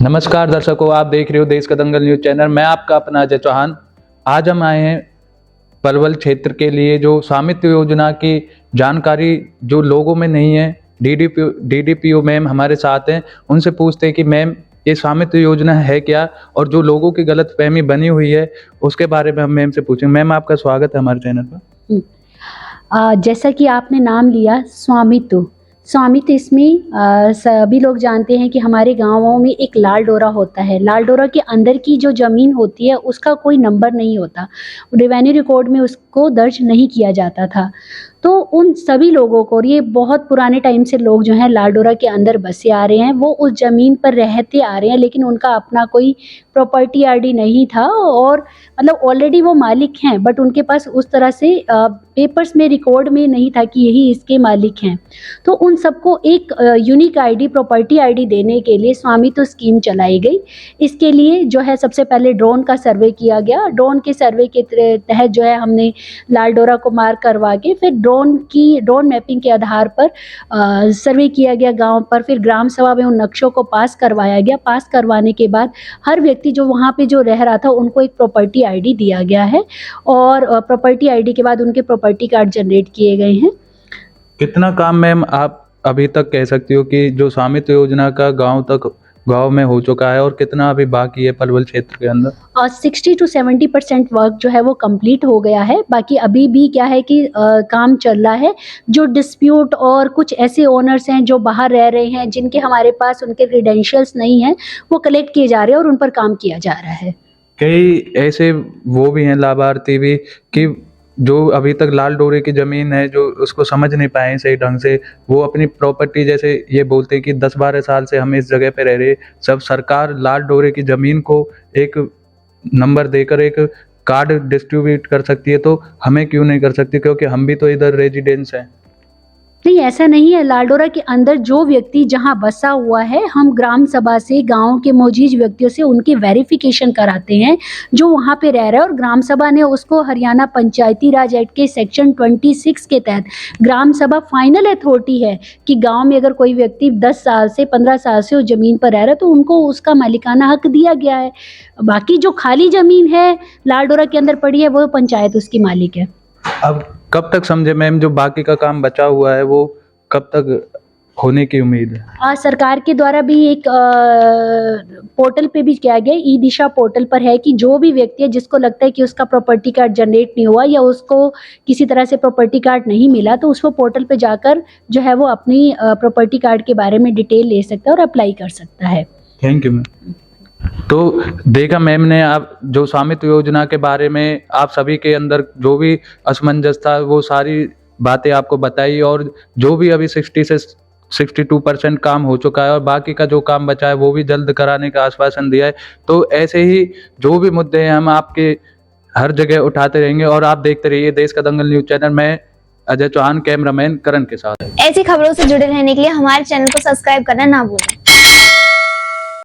नमस्कार दर्शकों, आप देख रहे हो देश का दंगल न्यूज चैनल। मैं आपका अपना अजय चौहान। आज हम आए हैं पलवल क्षेत्र के लिए जो स्वामित्व योजना की जानकारी जो लोगों में नहीं है। डीडीपीओ मैम हमारे साथ हैं, उनसे पूछते हैं कि मैम ये स्वामित्व योजना है क्या, और जो लोगों की गलतफहमी बनी हुई है उसके बारे में हम मैम से पूछेंगे। मैम आपका स्वागत है हमारे चैनल पर। जैसा कि आपने नाम लिया स्वामित्व, इसमें सभी लोग जानते हैं कि हमारे गांवों में एक लाल डोरा होता है। लाल डोरा के अंदर की जो ज़मीन होती है उसका कोई नंबर नहीं होता, रेवेन्यू रिकॉर्ड में उसको दर्ज नहीं किया जाता था। तो उन सभी लोगों को, और ये बहुत पुराने टाइम से लोग जो हैं लाल डोरा के अंदर बसे आ रहे हैं, वो उस ज़मीन पर रहते आ रहे हैं, लेकिन उनका अपना कोई प्रॉपर्टी आईडी नहीं था, और मतलब ऑलरेडी वो मालिक हैं, बट उनके पास उस तरह से पेपर्स में रिकॉर्ड में नहीं था कि यही इसके मालिक हैं। तो उन सबको एक यूनिक आईडी, प्रॉपर्टी आईडी देने के लिए स्वामित्व स्कीम चलाई गई। इसके लिए जो है सबसे पहले ड्रोन का सर्वे किया गया। ड्रोन के सर्वे के तहत जो है हमने लाल डोरा को मार्क करवा के फिर ड्रोन मैपिंग के आधार पर सर्वे किया गया गांव पर। फिर ग्राम सभा में उन नक्शों को पास करवाया गया। पास करवाने के बाद हर व्यक्ति जो वहाँ पे जो रह रहा था उनको एक प्रॉपर्टी आईडी दिया गया है, और प्रॉपर्टी आईडी के बाद उनके प्रॉपर्टी कार्ड जनरेट किए गए हैं। कितना काम मैम आप अभी तक कह सकती हो कि जो स्वामित्व योजना का गांव में हो चुका है, और कितना अभी बाकी है पलवल क्षेत्र के अंदर? 60 to 70% वर्क जो है वो कंप्लीट हो गया है। बाकी अभी भी क्या है कि काम चल रहा है। जो डिस्प्यूट और कुछ ऐसे ओनर्स हैं जो बाहर रह रहे हैं, जिनके हमारे पास उनके क्रेडेंशियल्स नहीं हैं, वो कलेक्ट किए जा रहे हैं और उन पर काम किया जा रहा है। कई ऐसे वो भी हैं लाभार्थी भी कि जो अभी तक लाल डोरे की ज़मीन है, जो उसको समझ नहीं पाए सही ढंग से, वो अपनी प्रॉपर्टी, जैसे ये बोलते हैं कि 10-12 साल से हम इस जगह पे रह रहे, सब सरकार लाल डोरे की ज़मीन को एक नंबर देकर एक कार्ड डिस्ट्रीब्यूट कर सकती है, तो हमें क्यों नहीं कर सकती? क्योंकि हम भी तो इधर रेजिडेंस हैं। नहीं, ऐसा नहीं है। लाल डोरा के अंदर जो व्यक्ति जहां बसा हुआ है, हम ग्राम सभा से, गांव के मौजूद व्यक्तियों से उनकी वेरिफिकेशन कराते हैं जो वहां पे रह रहा है, और ग्राम सभा ने उसको हरियाणा पंचायती राज एक्ट के सेक्शन 26 के तहत, ग्राम सभा फाइनल अथॉरिटी है कि गांव में अगर कोई व्यक्ति 10 साल से 15 साल से उस जमीन पर रह रहा है तो उनको उसका मालिकाना हक दिया गया है। बाकी जो खाली जमीन है लाल डोरा के अंदर पड़ी है, वो पंचायत उसकी मालिक है। अब कब तक समझे मैम, जो बाकी का काम बचा हुआ है वो कब तक होने की उम्मीद है? सरकार के द्वारा भी एक पोर्टल पे भी किया गया, ई दिशा पोर्टल पर है कि जो भी व्यक्ति है जिसको लगता है कि उसका प्रॉपर्टी कार्ड जनरेट नहीं हुआ या उसको किसी तरह से प्रॉपर्टी कार्ड नहीं मिला, तो उसको पोर्टल पे जाकर जो है वो अपनी प्रॉपर्टी कार्ड के बारे में डिटेल ले सकता है और अप्लाई कर सकता है। Thank you ma'am. तो देखा मैम ने, आप जो स्वामित्व योजना के बारे में आप सभी के अंदर जो भी असमंजस था वो सारी बातें आपको बताई, और जो भी अभी 60 से 62% काम हो चुका है और बाकी का जो काम बचा है वो भी जल्द कराने का आश्वासन दिया है। तो ऐसे ही जो भी मुद्दे हैं हम आपके हर जगह उठाते रहेंगे, और आप देखते रहिए देश का दंगल न्यूज चैनल। मैं अजय चौहान, कैमरामैन करण के साथ। ऐसी खबरों से जुड़े रहने के लिए हमारे चैनल को सब्सक्राइब करना ना भूलें।